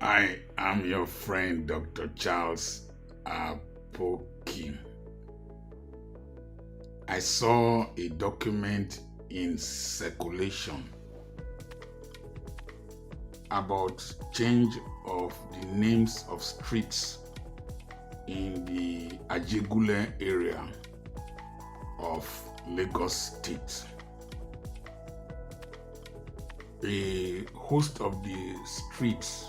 I am your friend, Dr. Charles Apoki. I saw a document in circulation about change of the names of streets in the Ajegunle area of Lagos State. A host of the streets,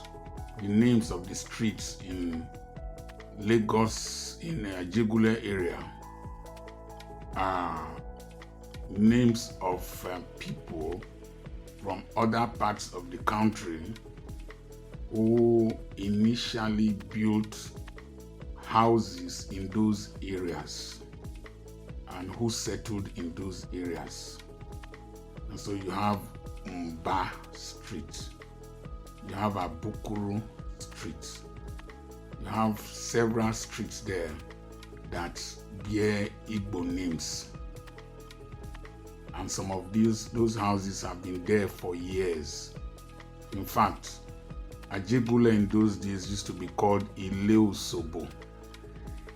the names of the streets in Lagos, in the Ajegunle area, are names of people from other parts of the country who initially built houses in those areas and who settled in those areas. And so you have Mba Street, you have Abukuru Street, you have several streets there that bear Igbo names. And some of those houses have been there for years. In fact, Ajegunle in those days used to be called Ileusobo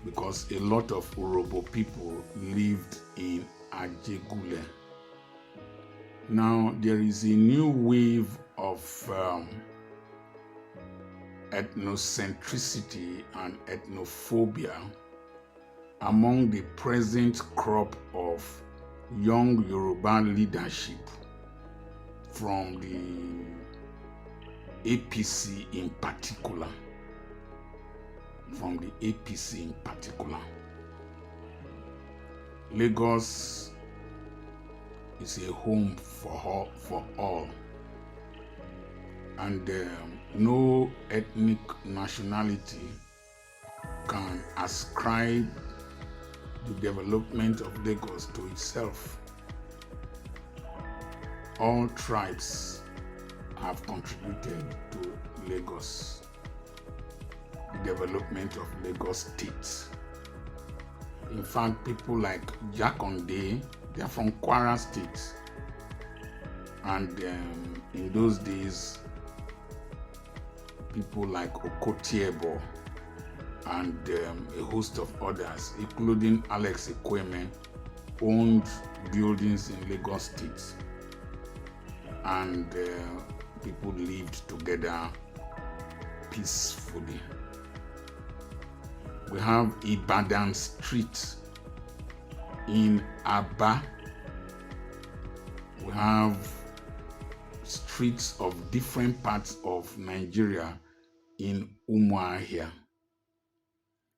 because a lot of Urobo people lived in Ajegunle. Now, there is a new wave of ethnocentricity and ethnophobia among the present crop of young Yoruba leadership from the APC in particular. Lagos is a home for all, and no ethnic nationality can ascribe the development of Lagos to itself. All tribes have contributed to Lagos, the development of Lagos State. In fact, people like Ajegunle, they are from Kwara State, and in those days, people like Okotiebo and a host of others, including Alex Ekweme, owned buildings in Lagos State, and people lived together peacefully. We have Ibadan Street in Aba. We have streets of different parts of Nigeria in Umuahia.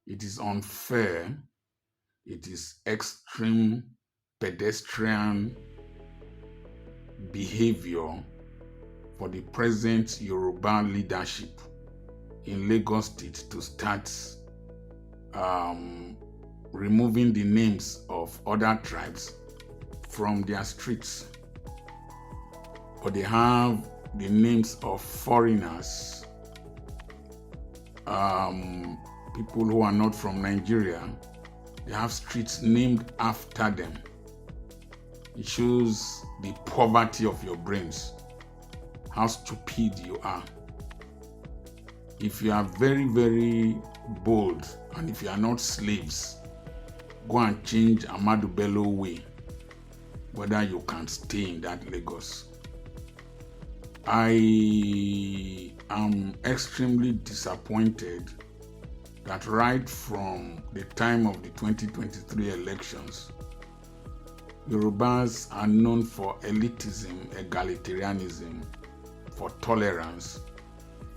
It is unfair, it is extreme pedestrian behavior for the present Yoruba leadership in Lagos State to start removing the names of other tribes from their streets. But they have the names of foreigners, people who are not from Nigeria. They have streets named after them. It shows the poverty of your brains, how stupid you are. If you are very, very bold, and if you are not slaves, go and change Ahmadu Bello way, whether you can stay in that Lagos. I am extremely disappointed that right from the time of the 2023 elections, Yorubas are known for elitism, egalitarianism, for tolerance,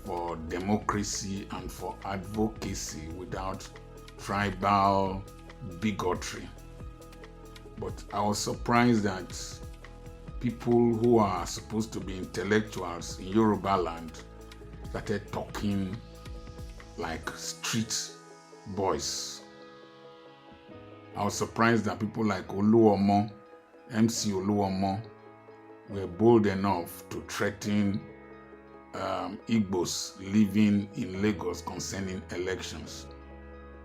for democracy, and for advocacy without tribal bigotry. But I was surprised that people who are supposed to be intellectuals in Yoruba land started talking like street boys. I was surprised that people like Oluomo, MC Oluomo, were bold enough to threaten Igbos living in Lagos concerning elections.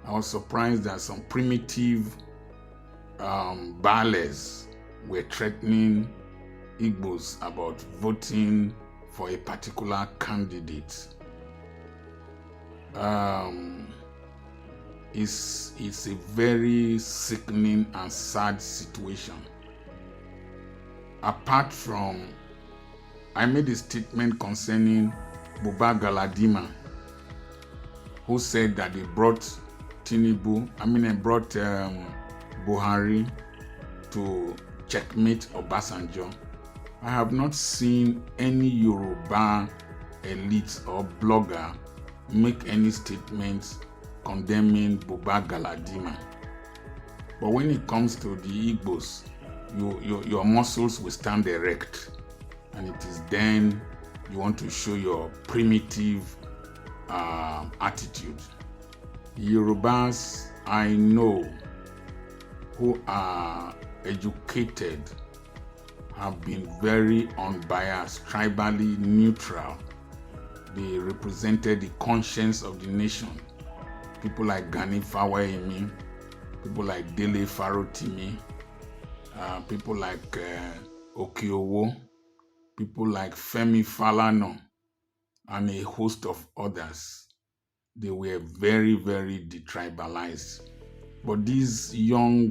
I was surprised that some primitive Bales were threatening Igbos about voting for a particular candidate. It's a very sickening and sad situation. Apart from, I made a statement concerning Buba Galadima, who said that they brought Buhari to checkmate Obasanjo. I have not seen any Yoruba elite or blogger make any statements condemning Buba Galadima. But when it comes to the Igbos, your muscles will stand erect, and it is then you want to show your primitive attitude. Yorubas I know who are educated have been very unbiased, tribally neutral. They represented the conscience of the nation. People like Gani Fawayemi, people like Dele Farotimi, people like Okiowo, people like Femi Falana, and a host of others. They were very, very detribalized. But these young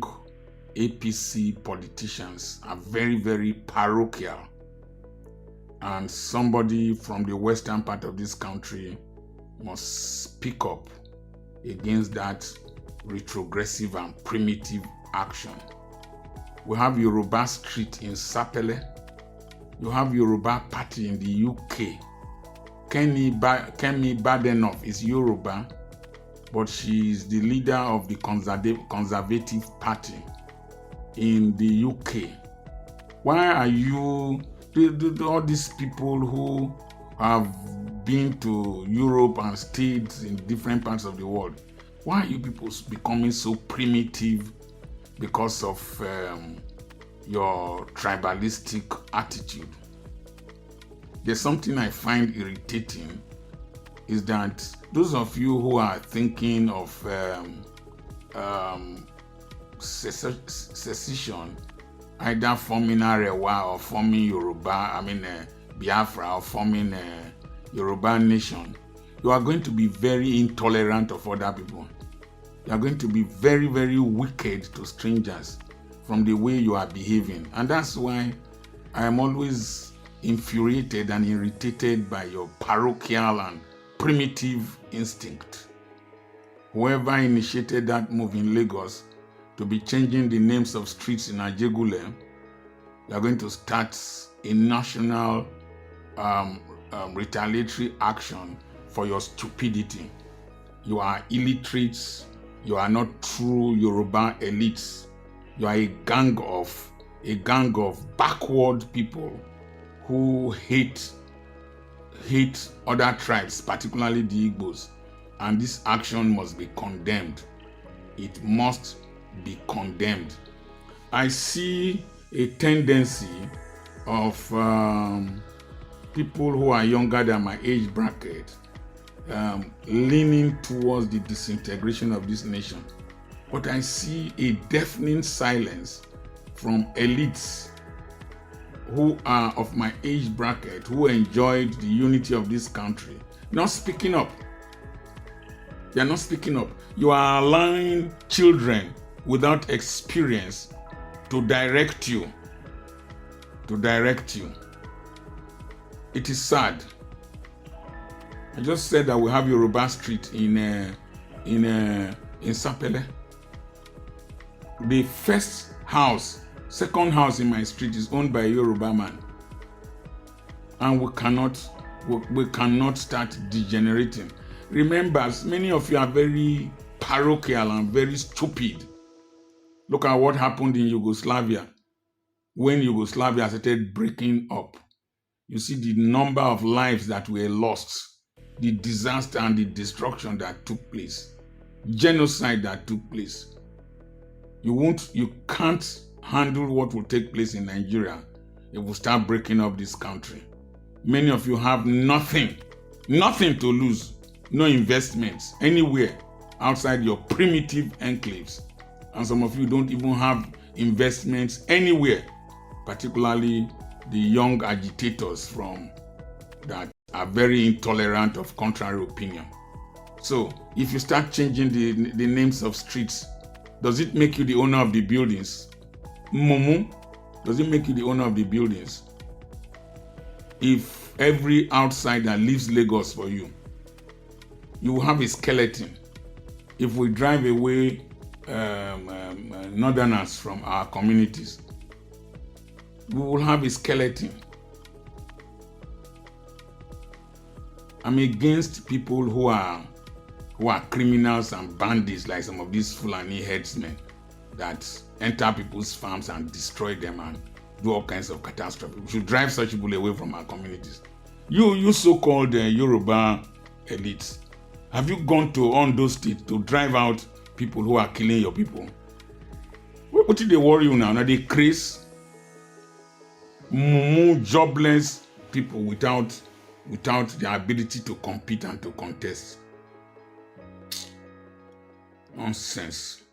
APC politicians are very, very parochial. And somebody from the western part of this country must speak up against that retrogressive and primitive action. We have Yoruba Street in Sapele. You have Yoruba Party in the UK. Kemi Badenoch is Yoruba, but she is the leader of the Conservative Party in the UK. Why are you, all these people who have been to Europe and stayed in different parts of the world, why are you people becoming so primitive because of your tribalistic attitude? There's something I find irritating, is that those of you who are thinking of secession, either forming Arewa or forming Yoruba, Biafra, or forming Yoruba nation, you are going to be very intolerant of other people. You are going to be very, very wicked to strangers from the way you are behaving. And that's why I am always infuriated and irritated by your parochial and primitive instinct. Whoever initiated that move in Lagos to be changing the names of streets in Ajegunle, they are going to start a national retaliatory action for your stupidity. You are illiterates. You are not true Yoruba elites. You are a gang of backward people who hate other tribes, particularly the Igbos. And this action must be condemned. It must be condemned. I see a tendency of people who are younger than my age bracket leaning towards the disintegration of this nation. But I see a deafening silence from elites who are of my age bracket, who enjoyed the unity of this country, not speaking up. They are not speaking up. You are allowing children without experience to direct you. It is sad. I just said that we have Yoruba Street in Sapele. The second house in my street is owned by a Yoruba man. And we cannot start degenerating. Remember, many of you are very parochial and very stupid. Look at what happened in Yugoslavia. When Yugoslavia started breaking up, you see the number of lives that were lost, the disaster and the destruction that took place, genocide that took place. You can't handle what will take place in Nigeria if we start breaking up this country. Many of you have nothing to lose, no investments anywhere outside your primitive enclaves. And some of you don't even have investments anywhere, particularly the young agitators that are very intolerant of contrary opinion. So if you start changing the names of streets, does it make you the owner of the buildings? Mumu, does it make you the owner of the buildings? If every outsider leaves Lagos for you, you will have a skeleton. If we drive away northerners from our communities, we will have a skeleton. I'm against people who are criminals and bandits, like some of these Fulani headsmen that enter people's farms and destroy them and do all kinds of catastrophe. We should drive such people away from our communities. You so-called Yoruba elites, have you gone to Ondo State to drive out people who are killing your people? What did they worry you now? Now they craze, jobless people without the ability to compete and to contest. Nonsense.